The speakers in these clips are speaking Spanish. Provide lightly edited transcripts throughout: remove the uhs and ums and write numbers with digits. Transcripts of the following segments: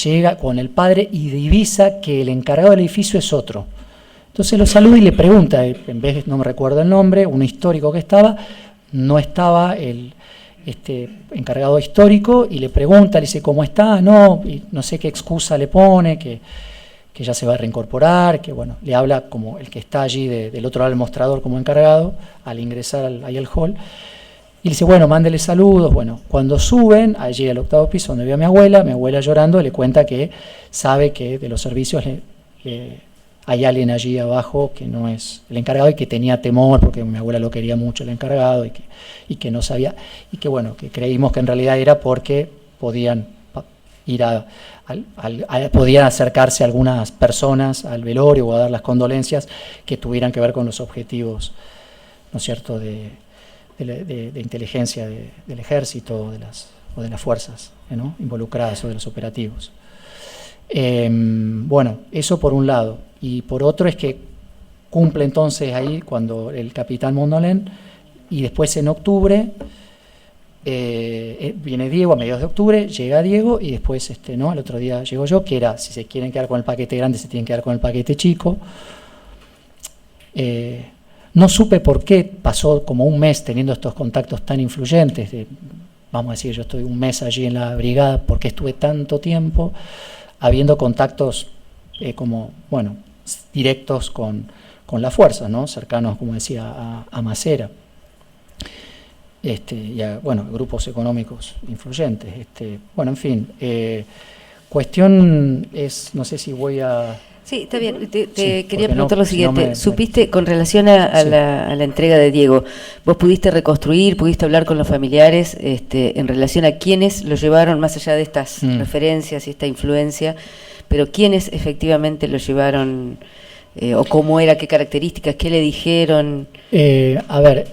llega con el padre y divisa que el encargado del edificio es otro. Entonces lo saluda y le pregunta, en vez de, no me recuerdo el nombre, un histórico que estaba, no estaba el encargado histórico, y le pregunta, le dice, ¿cómo está? No, y no sé qué excusa le pone, que ya se va a reincorporar, que bueno, le habla como el que está allí del otro lado del mostrador como encargado, al ingresar ahí al hall, y le dice, bueno, mándele saludos. Bueno, cuando suben allí al 8º piso donde ve a mi abuela llorando, le cuenta que sabe que de los servicios hay alguien allí abajo que no es el encargado, y que tenía temor porque mi abuela lo quería mucho el encargado, y que no sabía, y que bueno, que creímos que en realidad era porque podían ir podían acercarse algunas personas al velorio o a dar las condolencias que tuvieran que ver con los objetivos, ¿no es cierto?, de inteligencia del ejército o de las fuerzas, ¿no?, involucradas, o de los operativos. Bueno, eso por un lado. Y por otro es que cumple entonces ahí cuando el capitán Mondolén, y después en octubre viene Diego a mediados de octubre, llega Diego, y después ¿no?, al otro día llego yo, que era, si se quieren quedar con el paquete grande, se tienen que quedar con el paquete chico. No supe por qué pasó como un mes teniendo estos contactos tan influyentes. Vamos a decir, yo estoy un mes allí en la brigada, ¿por qué estuve tanto tiempo habiendo contactos como, bueno, directos con la fuerza, ¿no?, cercanos, como decía, a Macera? Y a, bueno, grupos económicos influyentes. Bueno, en fin, cuestión es, no sé si voy a... Sí, está bien. Te quería preguntar lo siguiente. ¿Supiste con relación a la entrega de Diego? ¿Vos pudiste reconstruir, pudiste hablar con los familiares en relación a quiénes lo llevaron, más allá de estas referencias y esta influencia, pero quiénes efectivamente lo llevaron, o cómo era, qué características, qué le dijeron? A ver,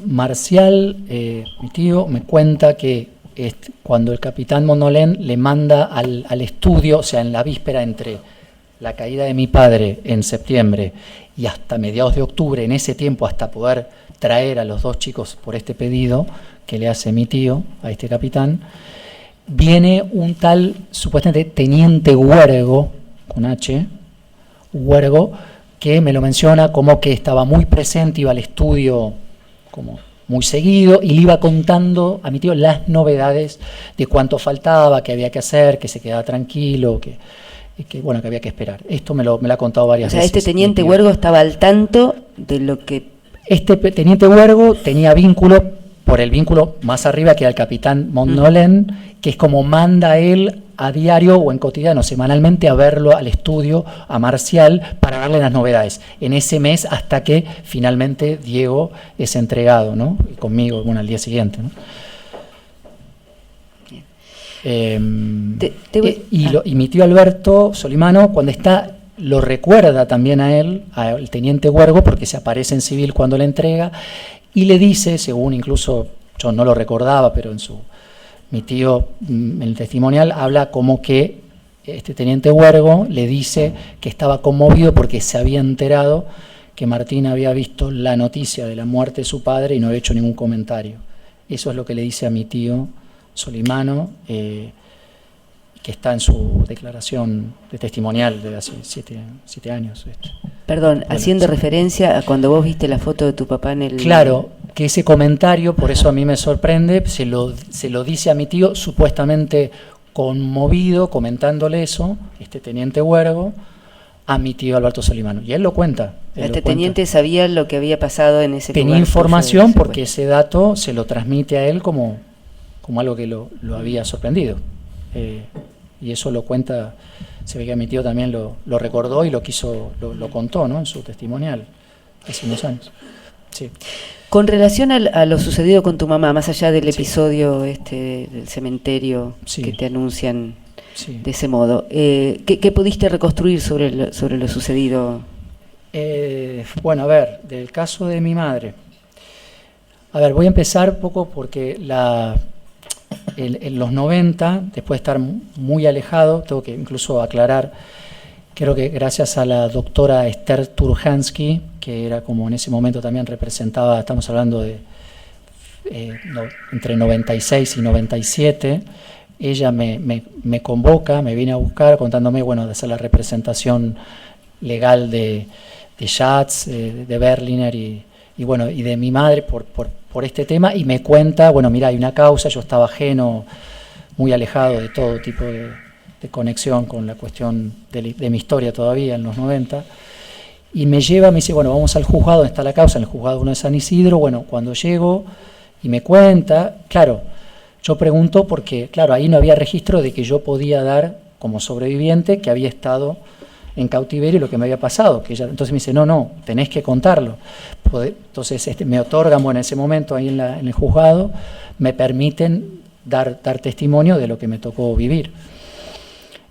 Marcial, mi tío, me cuenta que cuando el capitán Mondolén le manda al estudio, o sea, en la víspera entre la caída de mi padre en septiembre y hasta mediados de octubre, en ese tiempo, hasta poder traer a los dos chicos por este pedido que le hace mi tío a este capitán, viene un tal, supuestamente, teniente Huergo, con H, Huergo, que me lo menciona como que estaba muy presente, iba al estudio como muy seguido, y le iba contando a mi tío las novedades de cuánto faltaba, qué había que hacer, que se quedaba tranquilo, que bueno, que había que esperar. Esto me lo ha contado varias veces. O sea, este teniente Huergo estaba al tanto de lo que... Este teniente Huergo tenía vínculo, por el vínculo más arriba, que era el capitán Mondolén, que es como manda él a diario o en cotidiano, semanalmente, a verlo al estudio, a Marcial, para darle las novedades en ese mes, hasta que finalmente Diego es entregado, ¿no?, y conmigo, bueno, al día siguiente, ¿no? Y mi tío Alberto Solimano, cuando está, lo recuerda también a él, al teniente Huergo, porque se aparece en civil cuando le entrega, y le dice, según incluso yo no lo recordaba, pero mi tío en el testimonial habla como que este teniente Huergo le dice que estaba conmovido porque se había enterado que Martín había visto la noticia de la muerte de su padre y no había hecho ningún comentario. Eso es lo que le dice a mi tío Solimano, que está en su declaración de testimonial de hace 7 años. Perdón, bueno, haciendo referencia a cuando vos viste la foto de tu papá en el... Claro, que ese comentario, por eso a mí me sorprende, se lo dice a mi tío, supuestamente conmovido, comentándole eso, este teniente Huergo, a mi tío Alberto Solimano. Y él lo cuenta. Teniente sabía lo que había pasado en ese lugar. Tenía información porque ese dato se lo transmite a él como algo que lo había sorprendido. Y eso lo cuenta, se ve que a mi tío también lo recordó y lo contó, ¿no?, en su testimonial hace unos años. Sí. Con relación a lo sucedido con tu mamá, más allá del episodio del cementerio que te anuncian de ese modo, ¿qué pudiste reconstruir sobre lo sucedido? Bueno, a ver, del caso de mi madre. A ver, voy a empezar un poco porque en los 90, después de estar muy alejado, tengo que incluso aclarar, creo que gracias a la doctora Esther Turhansky, que era como en ese momento también representaba, estamos hablando de entre 96 y 97, ella me convoca, me viene a buscar contándome, bueno, de hacer la representación legal de Schatz, de Berliner y bueno, y de mi madre por este tema, y me cuenta, bueno, mira, hay una causa, yo estaba ajeno, muy alejado de todo tipo de conexión con la cuestión de mi historia todavía en los 90, y me dice, bueno, vamos al juzgado, donde está la causa, en el juzgado 1 de San Isidro. Bueno, cuando llego y me cuenta, claro, yo pregunto porque, claro, ahí no había registro de que yo podía dar como sobreviviente que había estado en cautiverio y lo que me había pasado, que ella, entonces me dice, no, tenés que contarlo. Entonces me otorgan, bueno, en ese momento ahí en el juzgado, me permiten dar testimonio de lo que me tocó vivir.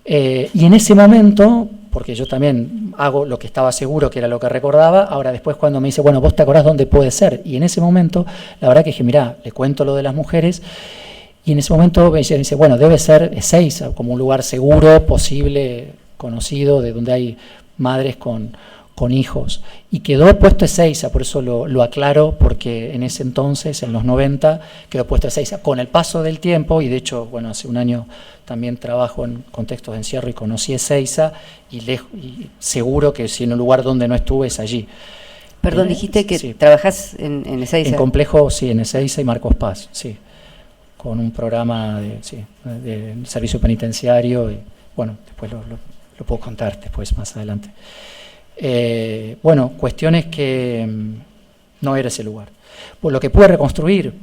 Y en ese momento, porque yo también hago lo que estaba seguro que era lo que recordaba, ahora después cuando me dice, bueno, vos te acordás dónde puede ser, y en ese momento, la verdad que dije, mirá, le cuento lo de las mujeres, y en ese momento me dice, bueno, debe ser Ezeiza, como un lugar seguro, posible, conocido, de donde hay madres con hijos, y quedó puesto Ezeiza, por eso lo aclaro, porque en ese entonces, en los 90, quedó puesto Ezeiza. Con el paso del tiempo, y de hecho, bueno, hace un año también trabajo en contextos de encierro y conocí Ezeiza, y seguro que si en un lugar donde no estuve es allí. Perdón, dijiste que sí. ¿Trabajás en Ezeiza? En complejo, sí, en Ezeiza y Marcos Paz, sí, con un programa de servicio penitenciario, y bueno, después lo puedo contar después, más adelante. Bueno, cuestiones que no era ese lugar. Por lo que pude reconstruir,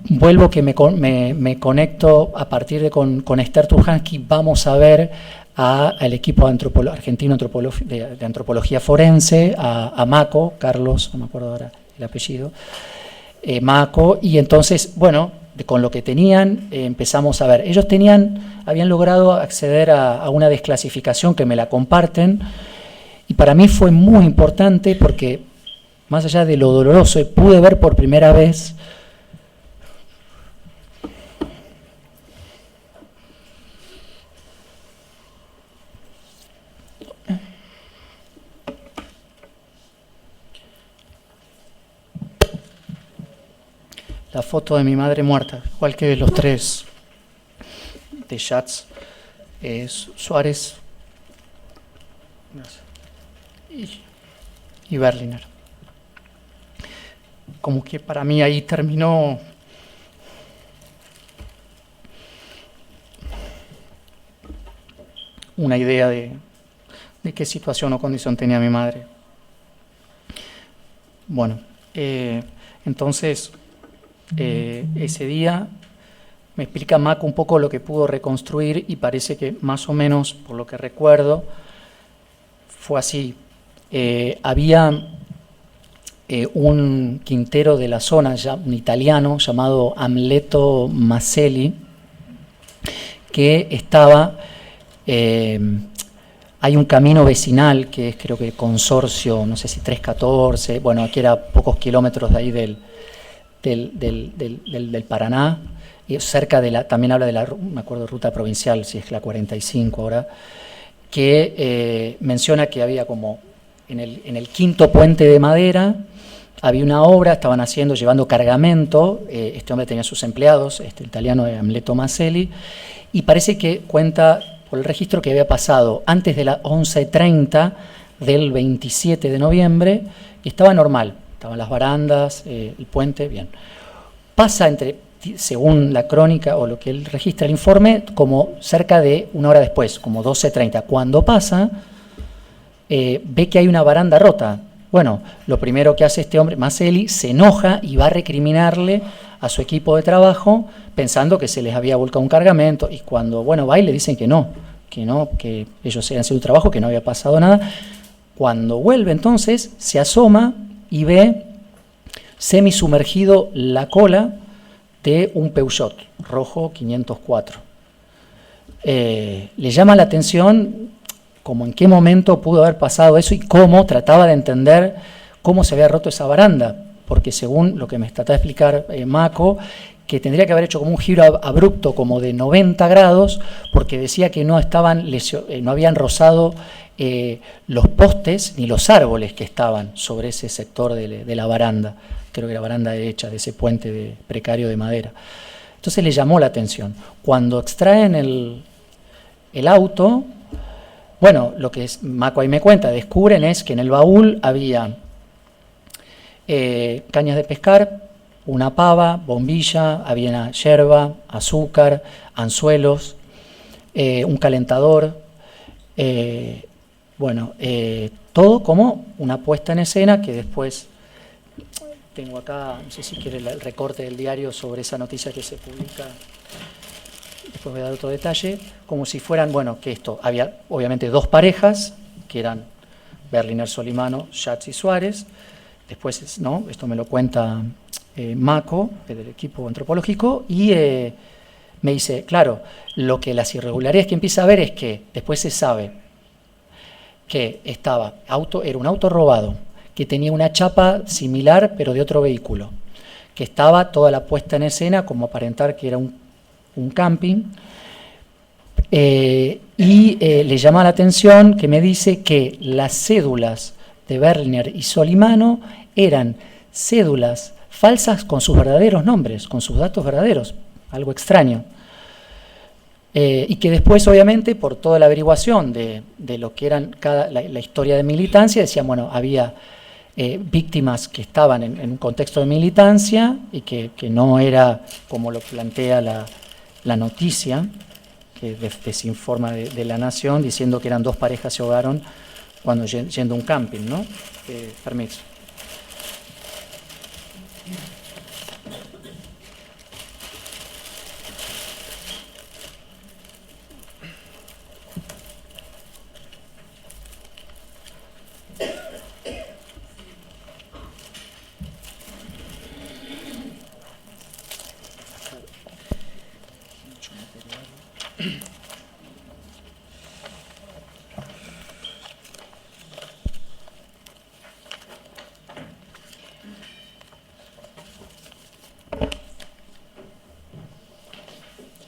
vuelvo que me conecto a partir de con Esther Turhansky, vamos a ver al equipo argentino de antropología forense, a Maco, Carlos, no me acuerdo ahora el apellido, Maco, y entonces, bueno, con lo que tenían, empezamos a ver. Ellos habían logrado acceder a una desclasificación que me la comparten, y para mí fue muy importante porque, más allá de lo doloroso, pude ver por primera vez la foto de mi madre muerta, igual que de los tres de Schatz, Suárez y Berliner. Como que para mí ahí terminó una idea de qué situación o condición tenía mi madre. Bueno, entonces ese día me explica Maco un poco lo que pudo reconstruir, y parece que más o menos, por lo que recuerdo, fue así. Había un quintero de la zona, un italiano llamado Amleto Maselli, que estaba, hay un camino vecinal que es, creo que Consorcio, no sé si 314, bueno, aquí era pocos kilómetros de ahí del Paraná, y cerca también habla de me acuerdo, ruta provincial, si es la 45 ahora, que menciona que había como en el quinto puente de madera, había una obra, estaban llevando cargamento, este hombre tenía sus empleados, el italiano de Amleto Maselli, y parece que cuenta por el registro que había pasado antes de las 11:30 del 27 de noviembre, y estaba normal, estaban las barandas, el puente, bien. Pasa según la crónica o lo que él registra el informe, como cerca de una hora después, como 12:30. Cuando pasa, ve que hay una baranda rota. Bueno, lo primero que hace este hombre, Maselli, se enoja y va a recriminarle a su equipo de trabajo, pensando que se les había volcado un cargamento, y cuando, bueno, va y le dicen que ellos habían hecho un trabajo, que no había pasado nada. Cuando vuelve entonces, se asoma y ve semisumergido la cola de un Peugeot rojo 504. Le llama la atención como en qué momento pudo haber pasado eso y cómo trataba de entender cómo se había roto esa baranda, porque según lo que me trataba de explicar Maco, que tendría que haber hecho como un giro abrupto como de 90 grados, porque decía que no habían rozado los postes ni los árboles que estaban sobre ese sector de la baranda, creo que la baranda hecha de ese puente precario de madera. Entonces le llamó la atención. Cuando extraen el auto, bueno, lo que Mako ahí me cuenta, descubren es que en el baúl había cañas de pescar, una pava, bombilla, había yerba, azúcar, anzuelos, un calentador, todo como una puesta en escena que después tengo acá, no sé si quiere el recorte del diario sobre esa noticia que se publica, después voy a dar otro detalle, como si fueran, que esto, había obviamente dos parejas, que eran Berliner Solimano, Schatz y Suárez, después, ¿no? Esto me lo cuenta Mako, del equipo antropológico, y me dice, claro, lo que las irregularidades que empieza a ver es que después se sabe que era un auto robado, que tenía una chapa similar pero de otro vehículo, que estaba toda la puesta en escena como aparentar que era un camping, y le llama la atención que me dice que las cédulas de Berliner y Solimano eran cédulas falsas con sus verdaderos nombres, con sus datos verdaderos, algo extraño. Y que después, obviamente, por toda la averiguación de lo que eran la historia de militancia, decían, había víctimas que estaban en un contexto de militancia y que no era como lo plantea la noticia, que desinforma de La Nación, diciendo que eran dos parejas se ahogaron cuando yendo a un camping, ¿no? Permiso.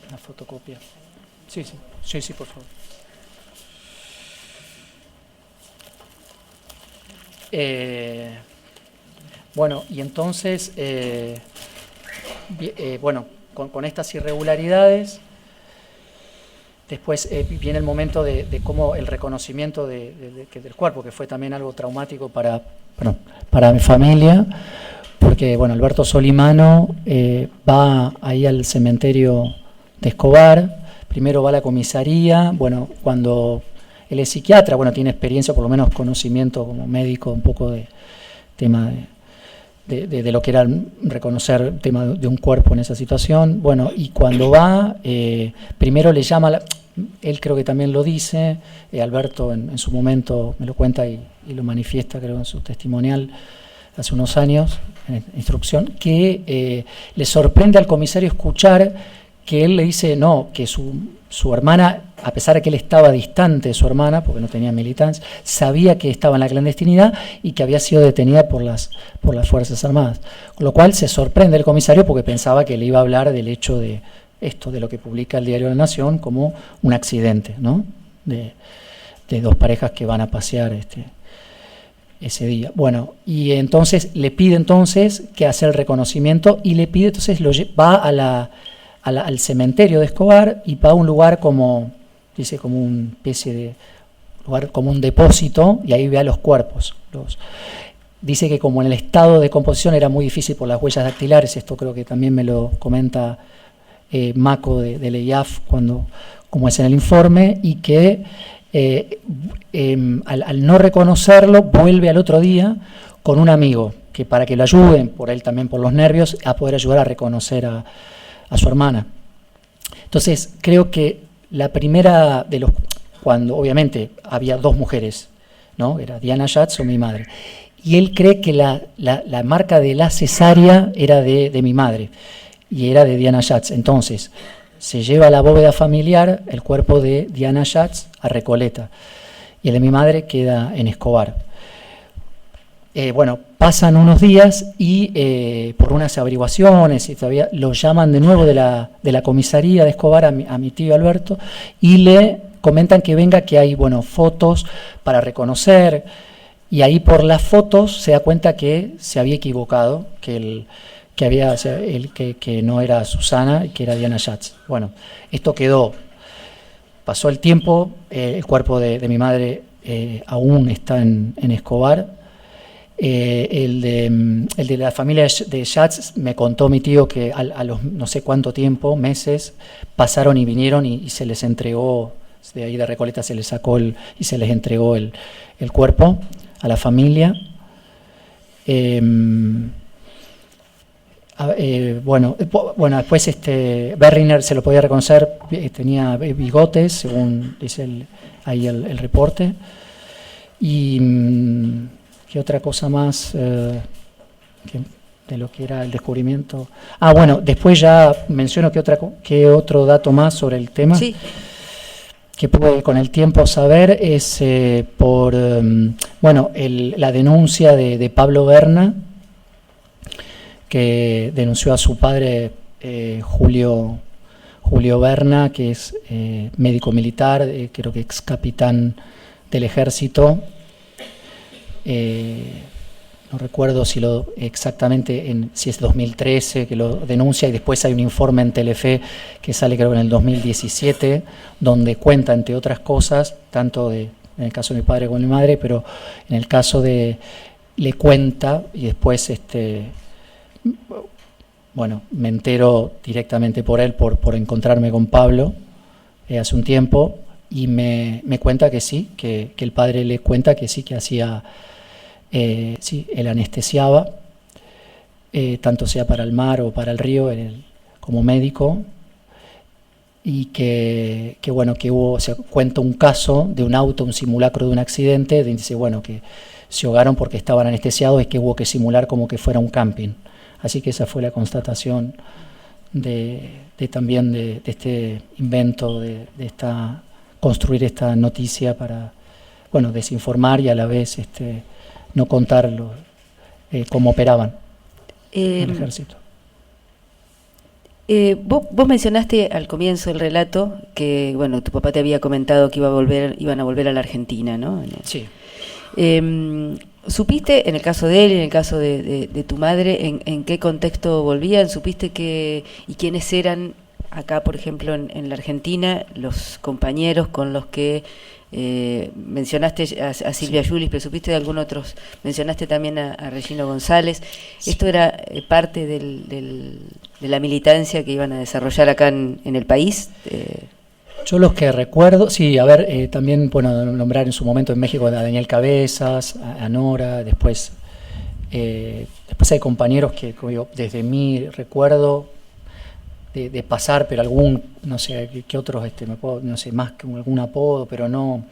Una fotocopia. Sí, por favor. Y entonces, con estas irregularidades, después viene el momento de cómo el reconocimiento del cuerpo, que fue también algo traumático para mi familia, porque Alberto Solimano va ahí al cementerio de Escobar, primero va a la comisaría, cuando él es psiquiatra, tiene experiencia, por lo menos conocimiento como médico, un poco de tema de lo que era reconocer el tema de un cuerpo en esa situación, y cuando va, primero le llama, él creo que también lo dice, Alberto en su momento me lo cuenta y lo manifiesta, creo, en su testimonial hace unos años, en instrucción, que le sorprende al comisario escuchar que él le dice que su hermana, a pesar de que él estaba distante de su hermana, porque no tenía militancia, sabía que estaba en la clandestinidad y que había sido detenida por las Fuerzas Armadas. Con lo cual se sorprende el comisario porque pensaba que le iba a hablar del hecho de esto, de lo que publica el Diario de la Nación, como un accidente, ¿no? De dos parejas que van a pasear ese día. Y entonces le pide que hace el reconocimiento y le pide, entonces va al cementerio de Escobar y va a un lugar como una especie de lugar, como un depósito, y ahí ve a los cuerpos. Dice que como en el estado de composición era muy difícil por las huellas dactilares, esto creo que también me lo comenta Mako de LEIAF como es en el informe, y que al no reconocerlo vuelve al otro día con un amigo, que para que lo ayuden, por él también por los nervios, a poder ayudar a reconocer a su hermana. Entonces creo que la primera cuando obviamente había dos mujeres, ¿no? Era Diana Schatz o mi madre, y él cree que la marca de la cesárea era de mi madre y era de Diana Schatz. Entonces se lleva a la bóveda familiar el cuerpo de Diana Schatz a Recoleta y el de mi madre queda en Escobar. Pasan unos días y por unas averiguaciones y todavía lo llaman de nuevo de la comisaría de Escobar a mi tío Alberto y le comentan que venga, que hay fotos para reconocer, y ahí por las fotos se da cuenta que se había equivocado, que que había, o sea, que no era Susana y que era Diana Schatz. Bueno, esto quedó, pasó el tiempo, el cuerpo de mi madre aún está en Escobar. El de la familia de Schatz me contó mi tío que a los no sé cuánto tiempo, meses, pasaron y vinieron y se les entregó, de ahí de Recoleta se les sacó y se les entregó el cuerpo a la familia. Bueno, después Berliner se lo podía reconocer, tenía bigotes, según dice ahí el reporte. Y ¿qué otra cosa más de lo que era el descubrimiento? Bueno, después ya menciono qué otro dato más sobre el tema. Sí. Que pude con el tiempo saber es por la denuncia de Pablo Berna, que denunció a su padre Julio Berna, que es médico militar, creo que ex capitán del ejército. No recuerdo si exactamente si es 2013 que lo denuncia, y después hay un informe en Telefe que sale creo en el 2017, donde cuenta, entre otras cosas, tanto en el caso de mi padre como de mi madre, pero en el caso le cuenta, y después me entero directamente por él, por encontrarme con Pablo hace un tiempo, y me cuenta que sí, que el padre le cuenta que sí, que hacía, él anestesiaba, tanto sea para el mar o para el río, como médico, y que hubo, cuenta un caso de un auto, un simulacro de un accidente, dice, que se ahogaron porque estaban anestesiados y que hubo que simular como que fuera un camping. Así que esa fue la constatación también de este invento, de construir esta noticia para, desinformar y a la vez no contar cómo operaban el ejército. Vos mencionaste al comienzo del relato que, tu papá te había comentado que iban a volver a la Argentina, ¿no? Sí. ¿Supiste, en el caso de él y en el caso de tu madre, en qué contexto volvían? ¿Supiste y quiénes eran acá, por ejemplo, en la Argentina, los compañeros con los que mencionaste a Silvia Yulis, pero supiste de algún otros? Mencionaste también a Regino González. Sí. ¿Esto era parte de la militancia que iban a desarrollar acá en el país? Yo los que recuerdo, también, nombrar en su momento en México a Daniel Cabezas, a Nora, después hay compañeros que desde mi recuerdo de pasar, pero algún, no sé, qué otros, no sé, más que algún apodo, pero no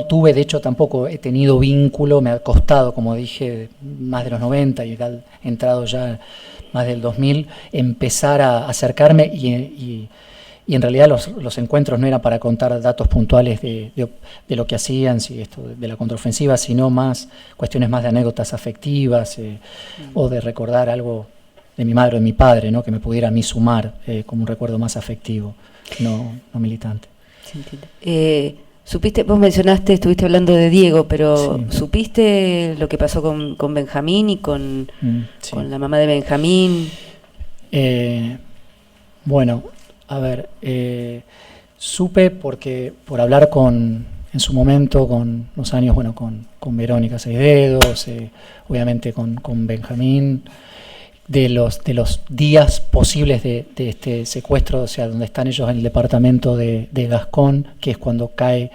tuve, de hecho tampoco he tenido vínculo, me ha costado, como dije, más de los 90 y entrado ya más del 2000, empezar a acercarme y en realidad los encuentros no eran para contar datos puntuales de lo que hacían, de la contraofensiva, sino más cuestiones más de anécdotas afectivas o de recordar algo de mi madre o de mi padre, ¿no? Que me pudiera a mí sumar como un recuerdo más afectivo, no militante. Sí, ¿supiste? Vos mencionaste, estuviste hablando de Diego, pero sí. ¿Supiste lo que pasó con Benjamín y con la mamá de Benjamín? Supe por hablar en su momento, con los años, con Verónica Seisdedos, obviamente con Benjamín, de los días posibles de este secuestro, o sea, donde están ellos en el departamento de Gascón, que es cuando cae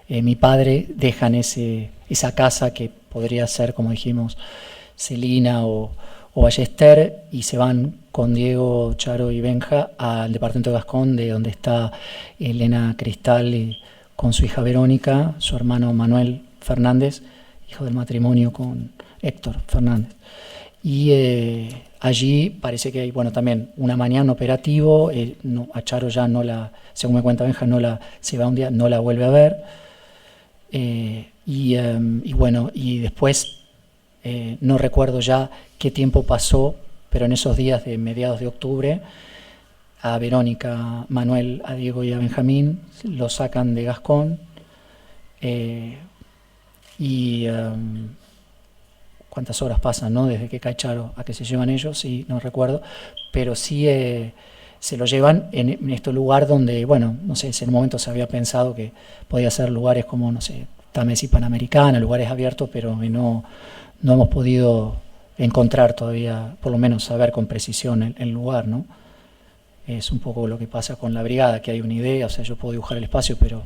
mi padre, dejan esa casa que podría ser, como dijimos, Celina o Ballester, y se van con Diego, Charo y Benja al departamento de Gascón, de donde está Elena Cristal con su hija Verónica, su hermano Manuel Fernández, hijo del matrimonio con Héctor Fernández. Y allí parece que hay, también una mañana operativo, a Charo ya según me cuenta Benja, se va un día, no la vuelve a ver, y después no recuerdo ya qué tiempo pasó, pero en esos días de mediados de octubre, a Verónica, Manuel, a Diego y a Benjamín lo sacan de Gascón, cuántas horas pasan, ¿no? Desde que cae Charo a que se llevan ellos, sí, no recuerdo, pero sí se lo llevan en este lugar donde, bueno, no sé, en ese momento se había pensado que podía ser lugares como, no sé, Támesis Panamericana, lugares abiertos, pero no hemos podido encontrar todavía, por lo menos saber con precisión el lugar, ¿no? Es un poco lo que pasa con la brigada, que hay una idea, o sea, yo puedo dibujar el espacio, pero,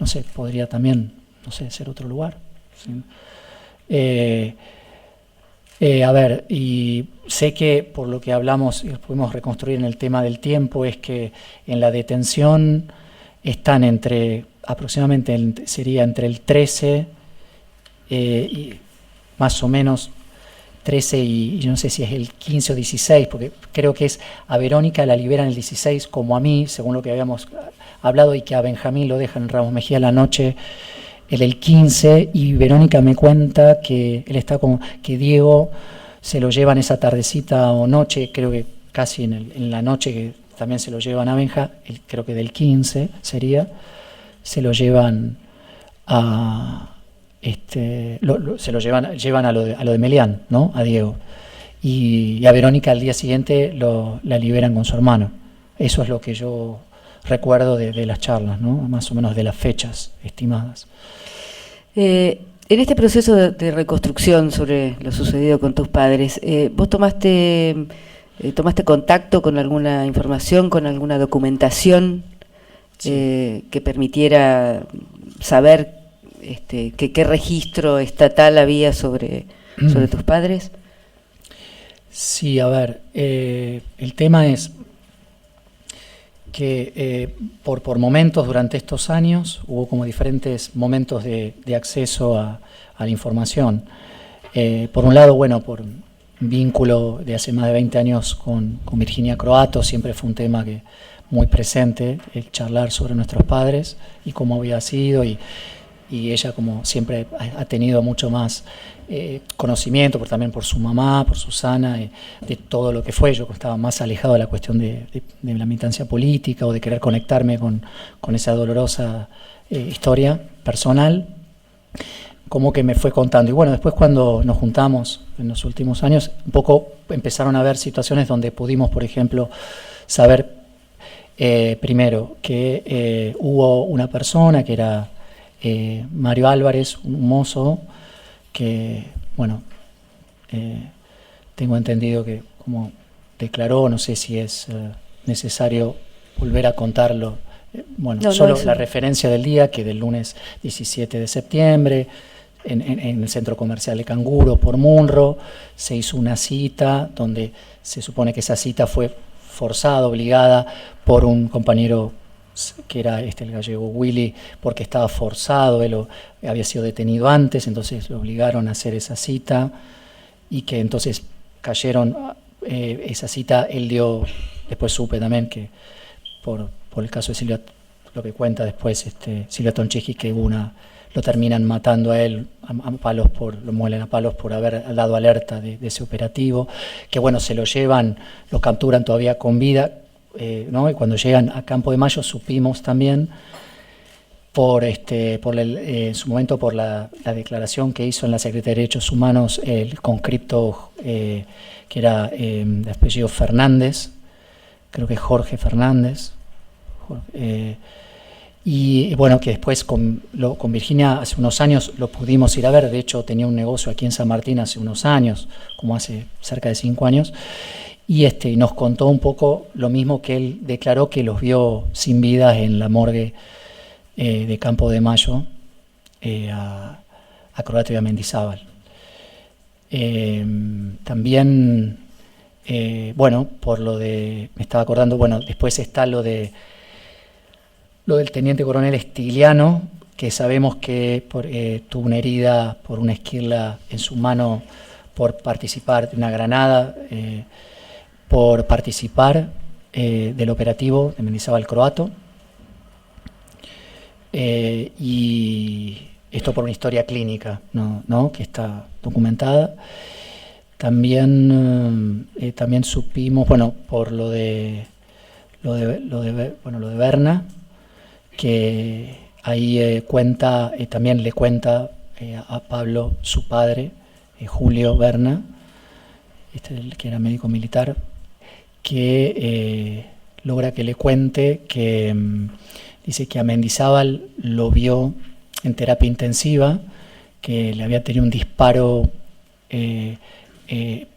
no sé, podría también, no sé, ser otro lugar, ¿sí? A ver, y sé que por lo que hablamos y pudimos reconstruir en el tema del tiempo, es que en la detención están aproximadamente sería entre el 13 y más o menos 13 y yo no sé si es el 15 o 16, porque creo que a Verónica la liberan el 16 como a mí, según lo que habíamos hablado, y que a Benjamín lo dejan en Ramos Mejía la noche, el 15, y Verónica me cuenta que él está que Diego se lo llevan esa tardecita o noche, creo que casi en la noche, que también se lo llevan a Benja, creo que del 15 sería, se lo llevan a... se lo llevan a lo de Melián, ¿no? A Diego. Y a Verónica al día siguiente la liberan con su hermano. Eso es lo que yo recuerdo de las charlas, ¿no? Más o menos de las fechas estimadas. En este proceso de reconstrucción sobre lo sucedido con tus padres, ¿vos tomaste contacto con alguna información, con alguna documentación que permitiera saber qué registro estatal había sobre tus padres? Sí, a ver, el tema es que por momentos durante estos años hubo como diferentes momentos de acceso a la información. Por un lado, bueno, por un vínculo de hace más de 20 años con Virginia Croato, siempre fue un tema que muy presente, el charlar sobre nuestros padres y cómo había sido, y ella, como siempre, ha tenido mucho más conocimiento, también por su mamá, por Susana, de todo lo que fue. Yo estaba más alejado de la cuestión de la militancia política o de querer conectarme con esa dolorosa historia personal, como que me fue contando. Y bueno, después cuando nos juntamos en los últimos años, un poco empezaron a haber situaciones donde pudimos, por ejemplo, saber primero que hubo una persona que era Mario Álvarez, un mozo, que, bueno, tengo entendido que como declaró, no sé si es necesario volver a contarlo, solo la referencia del día, que del lunes 17 de septiembre, en el centro comercial de Canguro, por Munro, se hizo una cita donde se supone que esa cita fue forzada, obligada por un compañero que era el gallego Willy, porque estaba forzado, él había sido detenido antes, entonces lo obligaron a hacer esa cita, y que entonces cayeron esa cita. Él dio, después supe también que por el caso de Silvia, lo que cuenta después Silvia Toncheschi, que lo terminan matando a él a palos, lo muelen a palos por haber dado alerta de ese operativo, que bueno, se lo llevan, lo capturan todavía con vida, ¿no? Y cuando llegan a Campo de Mayo supimos también en su momento por la declaración que hizo en la Secretaría de Derechos Humanos el conscripto que era de apellido Fernández, creo que Jorge Fernández, y bueno, que después con Virginia hace unos años lo pudimos ir a ver. De hecho tenía un negocio aquí en San Martín hace unos años, como hace cerca de 5 años, y nos contó un poco lo mismo, que él declaró que los vio sin vida en la morgue de Campo de Mayo, a Croato y a Mendizábal. También, bueno, me estaba acordando, bueno, después está lo del teniente coronel Stigliano, que sabemos que tuvo una herida por una esquirla en su mano por participar de una granada, por participar del operativo de Mendizábal Croato, y esto por una historia clínica, ¿no? Que está documentada. También supimos, bueno, por lo de Berna, que ahí también le cuenta a Pablo, su padre, Julio Berna, que era médico militar, que logra que le cuente que dice que a Mendizábal lo vio en terapia intensiva, que le había tenido un disparo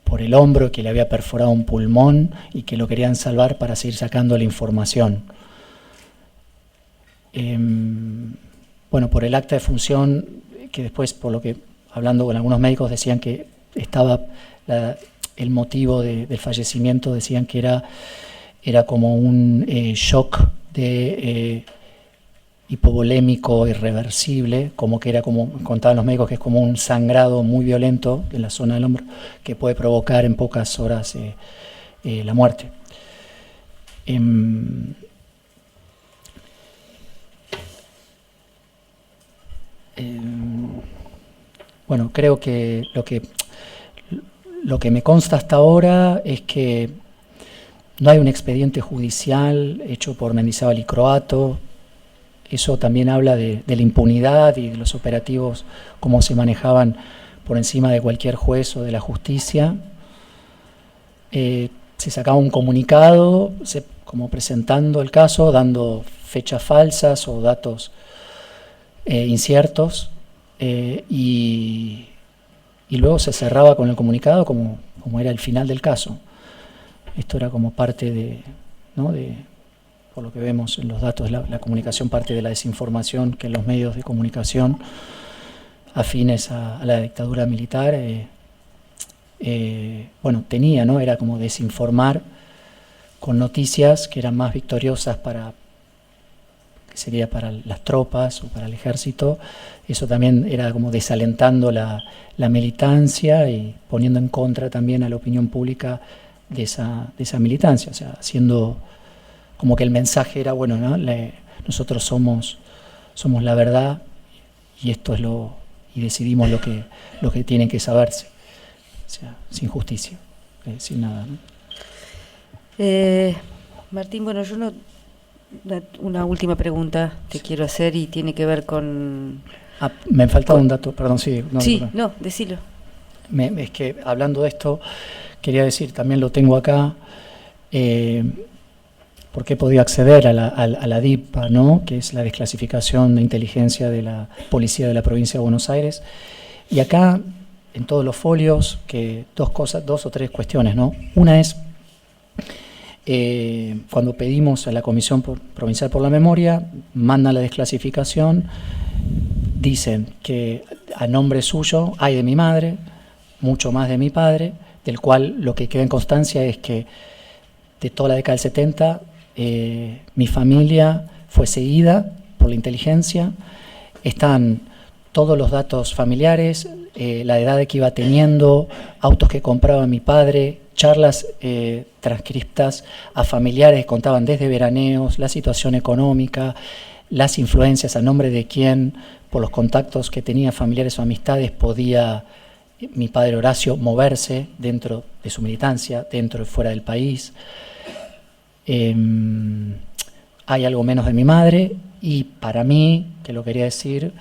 por el hombro, que le había perforado un pulmón y que lo querían salvar para seguir sacando la información. Bueno, por el acta de función, que después, por lo que hablando con algunos médicos, decían que estaba el motivo del fallecimiento, decían que era como un shock hipovolémico irreversible, como que era, como contaban los médicos, que es como un sangrado muy violento en la zona del hombro que puede provocar en pocas horas la muerte. Bueno, creo que lo que me consta hasta ahora es que no hay un expediente judicial hecho por Mendizábal y Croatto. Eso también habla de la impunidad y de los operativos, cómo se manejaban por encima de cualquier juez o de la justicia. Se sacaba un comunicado como presentando el caso, dando fechas falsas o datos inciertos, y luego se cerraba con el comunicado como era el final del caso. Esto era como parte por lo que vemos en los datos, la comunicación, parte de la desinformación que los medios de comunicación afines a la dictadura militar tenía, ¿no? Era como desinformar con noticias que eran más victoriosas sería para las tropas o para el ejército. Eso también era como desalentando la militancia y poniendo en contra también a la opinión pública de esa militancia, o sea, haciendo como que el mensaje era, bueno, ¿no? Nosotros somos la verdad y esto es y decidimos lo que tiene que saberse, o sea, sin justicia, sin nada, ¿no? Martín, bueno, una última pregunta te quiero hacer y tiene que ver con... me faltaba un dato, perdón, sí. No, decilo. Es que hablando de esto, quería decir, también lo tengo acá, porque he podido acceder a la DIPA, ¿no? Que es la desclasificación de inteligencia de la Policía de la Provincia de Buenos Aires, y acá, en todos los folios, que dos o tres cuestiones, ¿no? Una es, cuando pedimos a la Comisión Provincial por la Memoria, mandan la desclasificación, dicen que a nombre suyo hay de mi madre, mucho más de mi padre, del cual lo que queda en constancia es que de toda la década del 70 mi familia fue seguida por la inteligencia, están todos los datos familiares, la edad que iba teniendo, autos que compraba mi padre, charlas transcriptas a familiares que contaban desde veraneos, la situación económica, las influencias, a nombre de quién, por los contactos que tenía familiares o amistades, podía mi padre Horacio moverse dentro de su militancia, dentro y fuera del país. Hay algo menos de mi madre, y para mí, que lo quería decir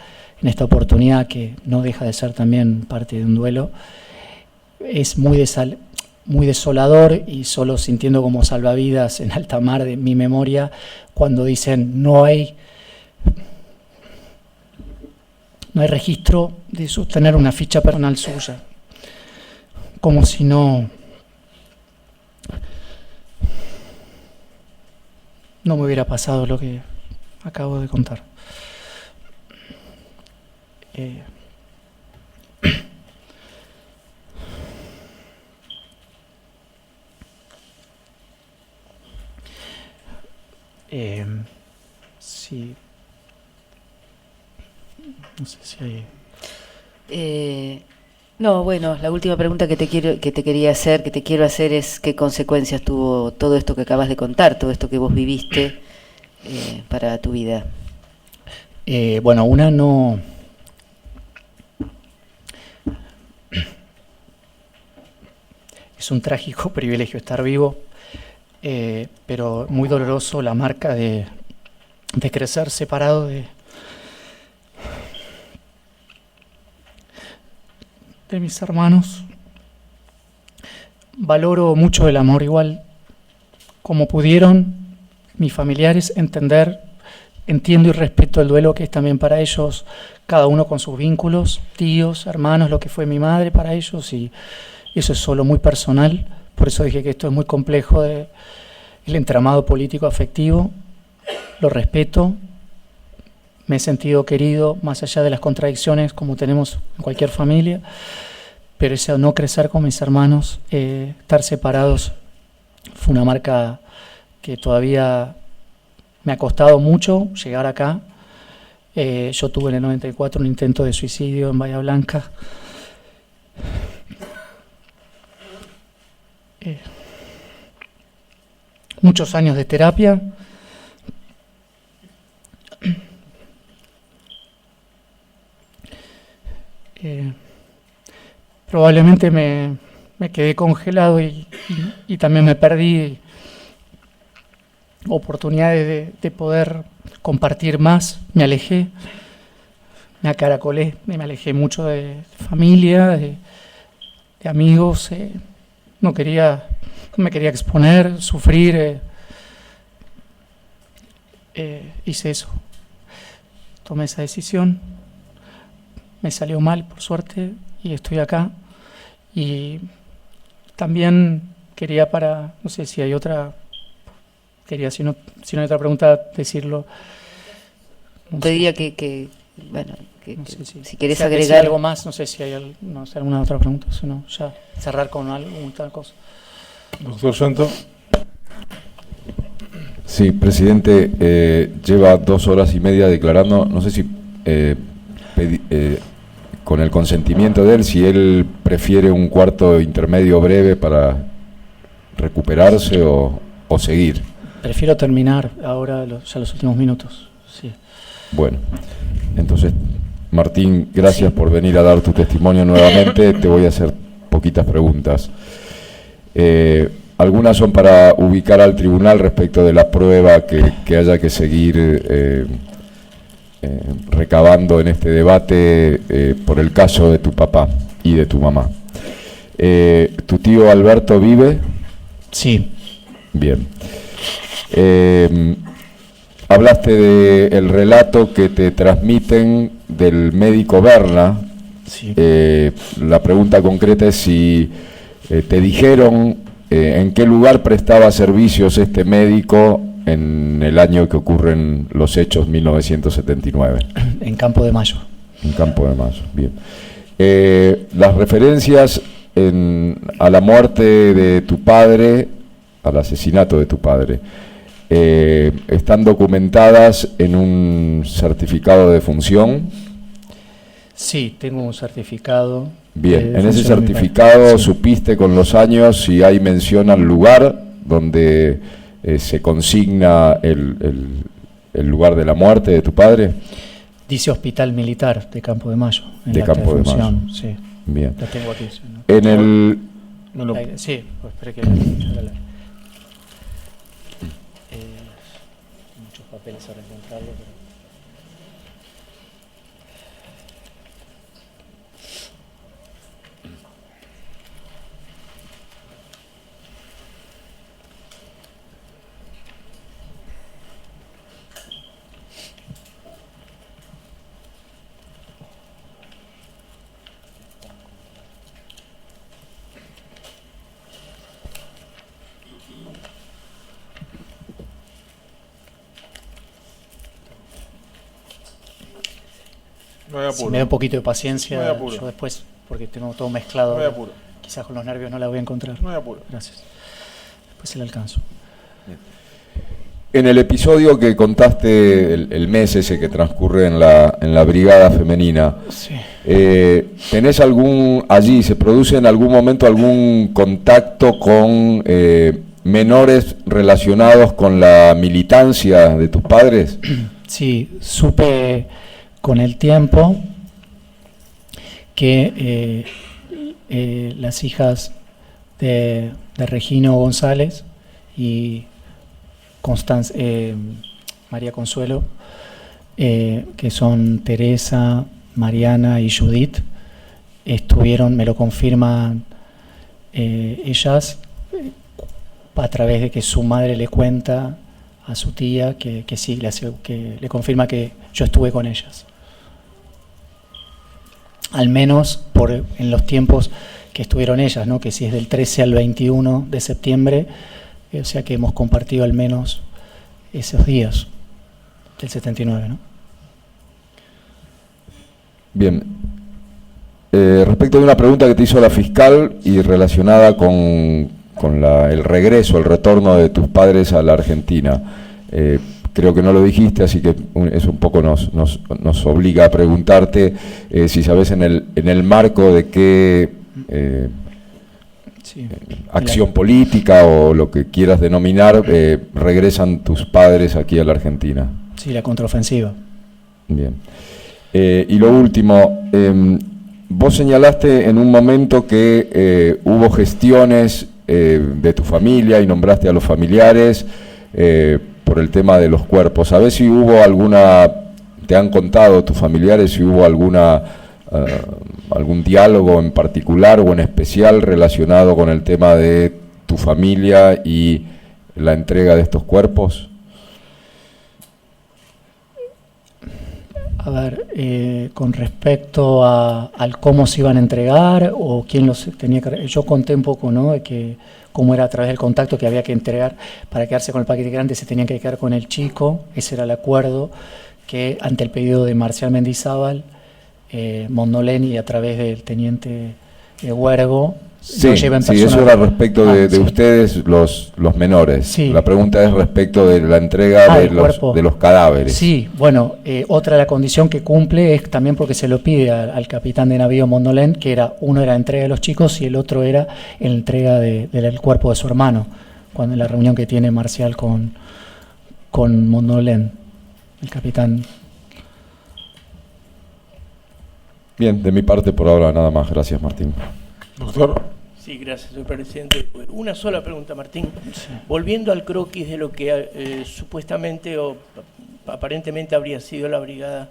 en esta oportunidad, que no deja de ser también parte de un duelo, es muy desolador, y solo sintiendo como salvavidas en alta mar de mi memoria, cuando dicen no hay registro de sostener una ficha personal suya, como si no me hubiera pasado lo que acabo de contar. Sí. No sé si hay... No, bueno, la última pregunta que te quiero hacer es qué consecuencias tuvo todo esto que acabas de contar, todo esto que vos viviste para tu vida. Bueno, una no... Es un trágico privilegio estar vivo, pero muy doloroso la marca de crecer separado de mis hermanos. Valoro mucho el amor igual, como pudieron mis familiares entender, entiendo y respeto el duelo que es también para ellos, cada uno con sus vínculos, tíos, hermanos, lo que fue mi madre para ellos, y eso es solo muy personal. Por eso dije que esto es muy complejo, el entramado político afectivo. Lo respeto, me he sentido querido más allá de las contradicciones como tenemos en cualquier familia, pero ese no crecer con mis hermanos, estar separados, fue una marca que todavía me ha costado mucho llegar acá. Yo tuve en el 94 un intento de suicidio en Bahía Blanca. Muchos años de terapia. Probablemente me quedé congelado y también me perdí oportunidades de poder compartir más. Me alejé, me acaracolé, me alejé mucho de familia, de amigos. No me quería exponer, sufrir. Hice eso, tomé esa decisión, me salió mal por suerte y estoy acá. Y también quería no sé si hay otra, si no hay otra pregunta, decirlo. Te diría que bueno, no sé si querés agregar algo más, no sé si hay alguna otra pregunta, si no, ya cerrar con alguna cosa. Doctor Santo. Sí, presidente, lleva 2 horas y media declarando, no sé si con el consentimiento de él, si él prefiere un cuarto intermedio breve para recuperarse o seguir. Prefiero terminar ahora ya los últimos minutos. Sí. Bueno, entonces, Martín, gracias por venir a dar tu testimonio nuevamente. Te voy a hacer poquitas preguntas. Algunas son para ubicar al tribunal respecto de la prueba que haya que seguir recabando en este debate por el caso de tu papá y de tu mamá. ¿Tu tío Alberto vive? Sí. Bien. Hablaste del relato que te transmiten del médico Berna. Sí. La pregunta concreta es si te dijeron en qué lugar prestaba servicios este médico en el año que ocurren los hechos, 1979. En Campo de Mayo. En Campo de Mayo, bien. Las referencias a la muerte de tu padre, al asesinato de tu padre, ¿están documentadas en un certificado de defunción? Sí, tengo un certificado. Bien, en ese certificado supiste con los años si hay mención al lugar donde se consigna el lugar de la muerte de tu padre. Dice Hospital Militar de Campo de Mayo. De Campo de Mayo. Sí. Bien. La tengo aquí. ¿No? En el... No lo... Sí, pues esperé que... muchos papeles para encontrarlo, pero... No si me da un poquito de paciencia, no yo después, porque tengo todo mezclado, no quizás con los nervios no la voy a encontrar. No hay apuro. Gracias. Después se la alcanzo. En el episodio que contaste, el mes ese que transcurre en la brigada femenina, sí. ¿Tenés allí, se produce en algún momento algún contacto con menores relacionados con la militancia de tus padres? Sí, supe con el tiempo que las hijas de Regino González y María Consuelo, que son Teresa, Mariana y Judith, estuvieron, me lo confirman ellas, a través de que su madre le cuenta a su tía que sí, que le confirma que yo estuve con ellas. Al menos en los tiempos que estuvieron ellas, ¿no? Que si es del 13 al 21 de septiembre, o sea que hemos compartido al menos esos días del 79, ¿no? Bien. Respecto de una pregunta que te hizo la fiscal y relacionada con el regreso, el retorno de tus padres a la Argentina. Creo que no lo dijiste, así que eso un poco nos obliga a preguntarte si sabes en el marco de qué acción política o lo que quieras denominar regresan tus padres aquí a la Argentina. Sí, la contraofensiva. Bien. Y lo último, vos señalaste en un momento que hubo gestiones de tu familia y nombraste a los familiares por el tema de los cuerpos. ¿Sabés si hubo te han contado tus familiares si hubo algún diálogo en particular o en especial relacionado con el tema de tu familia y la entrega de estos cuerpos? A ver, con respecto al cómo se iban a entregar o quién los tenía que... Yo conté un poco, ¿no?, de que cómo era a través del contacto que había que entregar. Para quedarse con el paquete grande se tenían que quedar con el chico. Ese era el acuerdo que ante el pedido de Marcial Mendizábal, Mondolén y a través del teniente Huergo, sí, lo llevan sí, eso era respecto de sí, ustedes los menores. Sí. La pregunta es respecto de la entrega de los cadáveres. Sí, bueno, otra de la condición que cumple es también porque se lo pide al capitán de navío Mondolén, que uno era la entrega de los chicos y el otro era la entrega del cuerpo de su hermano, cuando en la reunión que tiene Marcial con Mondolén, el capitán. Bien, de mi parte por ahora nada más. Gracias, Martín. Doctor. Sí, gracias, señor presidente. Una sola pregunta, Martín. Sí. Volviendo al croquis de lo que supuestamente o aparentemente habría sido la brigada,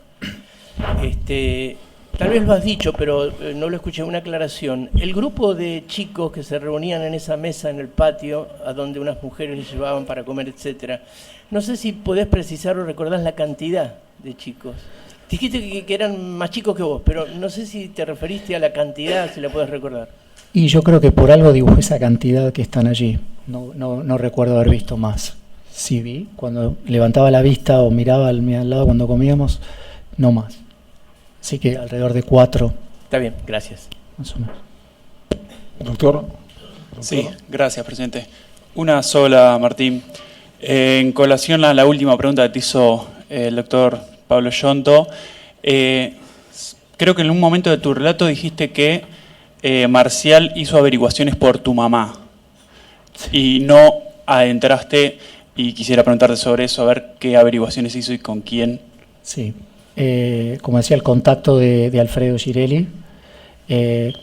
tal vez lo has dicho, pero no lo escuché, una aclaración. El grupo de chicos que se reunían en esa mesa en el patio, a donde unas mujeres les llevaban para comer, etcétera, no sé si podés precisar o recordás la cantidad de chicos. Dijiste que eran más chicos que vos, pero no sé si te referiste a la cantidad, si la podés recordar. Y yo creo que por algo dibujé esa cantidad que están allí. No recuerdo haber visto más. Sí vi, cuando levantaba la vista o miraba al lado cuando comíamos, no más. Así que alrededor de 4. Está bien, gracias. Más o menos. Doctor. Sí, gracias, presidente. Una sola, Martín. En colación a la última pregunta que te hizo el doctor Pablo Yonto, creo que en un momento de tu relato dijiste que Marcial hizo averiguaciones por tu mamá. Sí. Y no adentraste, y quisiera preguntarte sobre eso, a ver qué averiguaciones hizo y con quién. Sí, como decía, el contacto de Alfredo Girelli,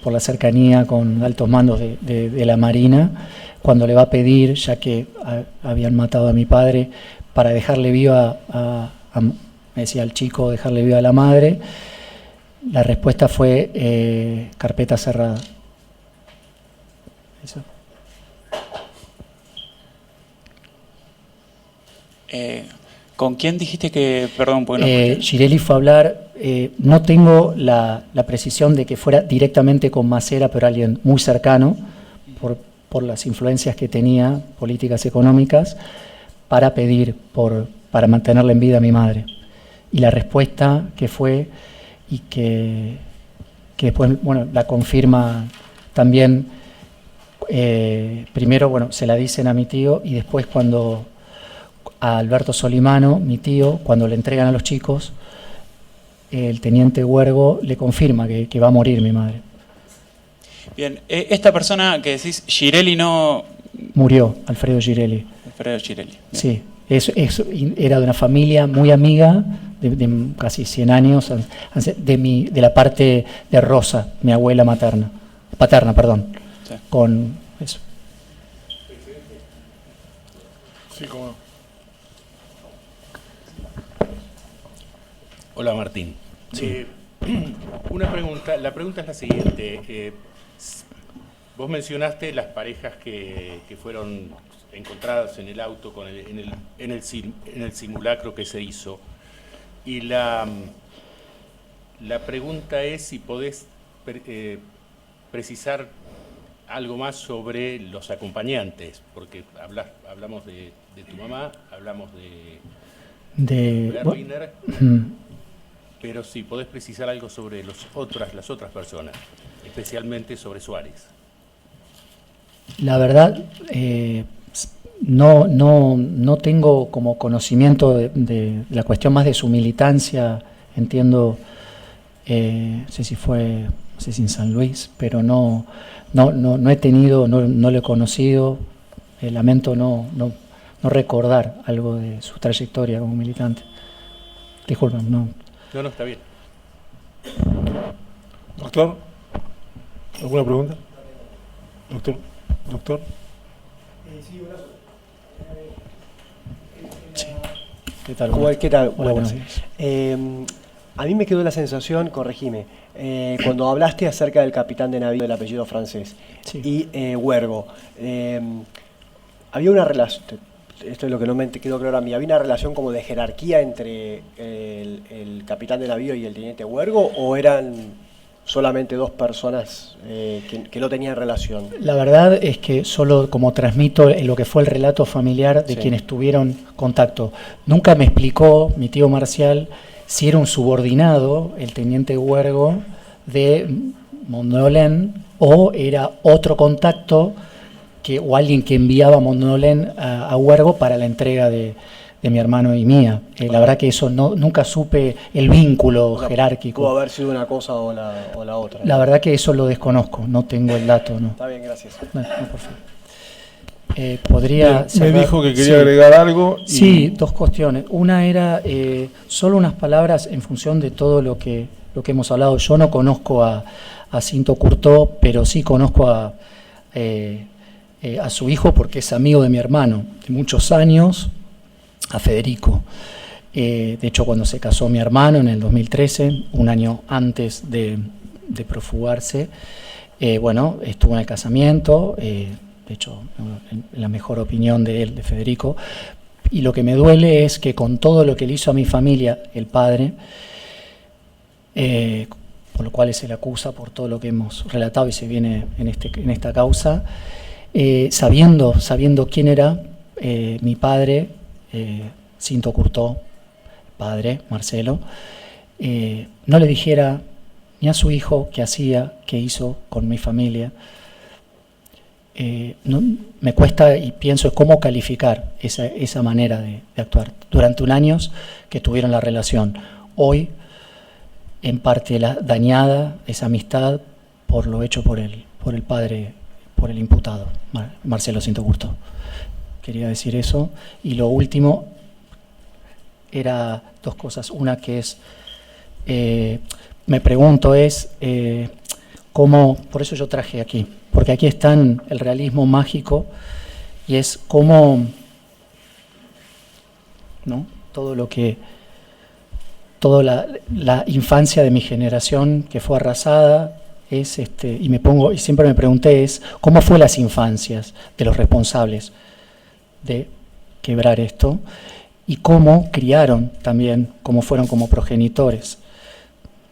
por la cercanía con altos mandos de la Marina, cuando le va a pedir, ya que habían matado a mi padre, para dejarle viva me decía al chico, dejarle viva a la madre. La respuesta fue carpeta cerrada. Eso. ¿Con quién dijiste que, perdón, porque no escuché? Girelli fue a hablar, no tengo la precisión de que fuera directamente con Macera, pero alguien muy cercano, por las influencias que tenía, políticas económicas, para pedir, para mantenerla en vida a mi madre. Y la respuesta que fue, y que después, bueno, la confirma también, primero, bueno, se la dicen a mi tío, y después cuando a Alberto Solimano, mi tío, cuando le entregan a los chicos, el teniente Huergo le confirma que va a morir mi madre. Bien, esta persona que decís, Girelli no... Murió, Alfredo Girelli. Alfredo Girelli. Bien. Sí, era de una familia muy amiga, de casi 100 años, de la parte de Rosa, mi abuela paterna, perdón, sí. Con eso. Sí, cómo no. Hola, Martín. Sí. Una pregunta, la pregunta es la siguiente. Vos mencionaste las parejas que fueron encontradas en el auto en el simulacro que se hizo. Y la pregunta es si podés precisar algo más sobre los acompañantes, porque hablamos de tu mamá, hablamos de Berliner, pero si podés precisar algo sobre las otras personas, especialmente sobre Suárez. La verdad, no tengo como conocimiento de la cuestión más de su militancia, entiendo, no sé si en San Luis, pero no he tenido, no lo he conocido, lamento no recordar algo de su trayectoria como militante. Disculpen, no. No, está bien. Doctor, ¿alguna pregunta? Doctor. Sí. ¿Qué tal? ¿Qué tal? Hola, buenos días. A mí me quedó la sensación, corregime, cuando hablaste acerca del capitán de navío del apellido francés, sí, y Huergo, había una relación, esto es lo que no me quedó claro a mí, ¿había una relación como de jerarquía entre el capitán de navío y el teniente Huergo, o eran solamente dos personas que no tenían relación? La verdad es que solo como transmito lo que fue el relato familiar de quienes tuvieron contacto. Nunca me explicó mi tío Marcial si era un subordinado, el teniente Huergo, de Mondolén, o era otro contacto o alguien que enviaba a Mondolén a Huergo para la entrega de mi hermano y mía. La verdad que eso nunca supe el vínculo jerárquico. Pudo haber sido una cosa o la otra. La verdad que eso lo desconozco, no tengo el dato. ¿no? Está bien, gracias. No, por favor. Podría me dijo que quería agregar algo. Sí, dos cuestiones. Una era solo unas palabras en función de todo lo que hemos hablado. Yo no conozco a Cinto Courtauld, pero sí conozco a su hijo porque es amigo de mi hermano de muchos años, a Federico. De hecho, cuando se casó mi hermano en el 2013, un año antes de profugarse, estuvo en el casamiento, de hecho, en la mejor opinión de él, de Federico, y lo que me duele es que con todo lo que le hizo a mi familia, el padre, por lo cual se le acusa por todo lo que hemos relatado y se viene en esta causa, sabiendo quién era mi padre, Cinto Courtauld, padre, Marcelo, no le dijera ni a su hijo qué hacía, qué hizo con mi familia. Me cuesta y pienso cómo calificar esa manera de actuar. Durante un año que tuvieron la relación, hoy en parte dañada esa amistad por lo hecho por el padre, por el imputado, Marcelo Cinto Courtauld. Quería decir eso. Y lo último era dos cosas. Una que es, me pregunto cómo, por eso yo traje aquí, porque aquí está el realismo mágico y es cómo, ¿no? Toda la infancia de mi generación que fue arrasada y siempre me pregunté cómo fue las infancias de los responsables de quebrar esto y cómo criaron también, cómo fueron como progenitores.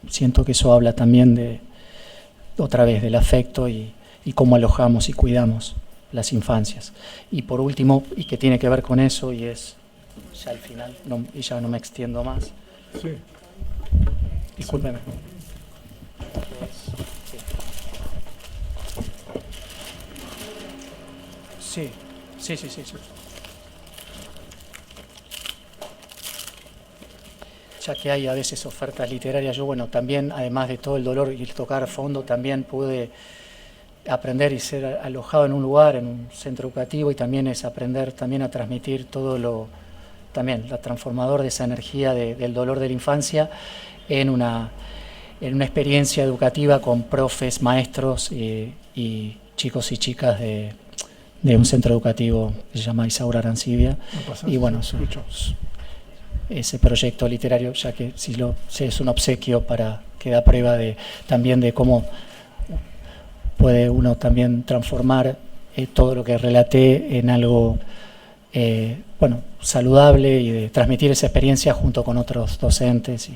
Siento que eso habla también otra vez del afecto y cómo alojamos y cuidamos las infancias. Y por último, y que tiene que ver con eso, y es ya al final, y ya no me extiendo más. Sí. Discúlpeme. Sí. Ya que hay a veces ofertas literarias, yo también, además de todo el dolor y el tocar fondo, también pude aprender y ser alojado en un lugar, en un centro educativo, y también es aprender también a transmitir todo también la transformador de esa energía del dolor de la infancia en una experiencia educativa con profes, maestros y chicos y chicas de un centro educativo que se llama Isaura Arancibia. Y ese proyecto literario, ya que es un obsequio para da prueba también de cómo puede uno también transformar todo lo que relaté en algo saludable y de transmitir esa experiencia junto con otros docentes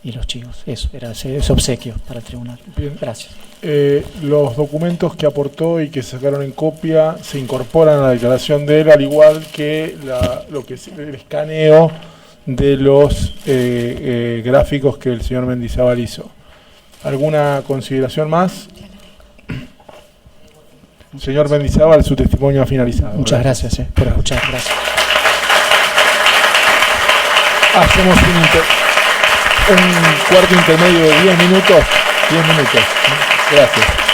y los chicos. Eso era ese obsequio para el tribunal. Bien. Gracias. Los documentos que aportó y que se sacaron en copia se incorporan a la declaración de él, al igual que lo que es el escaneo de los gráficos que el señor Mendizábal hizo. ¿Alguna consideración más? Señor Mendizábal, su testimonio ha finalizado. Muchas gracias por escuchar. Gracias. Hacemos un cuarto intermedio de 10 minutos. 10 minutos. Gracias.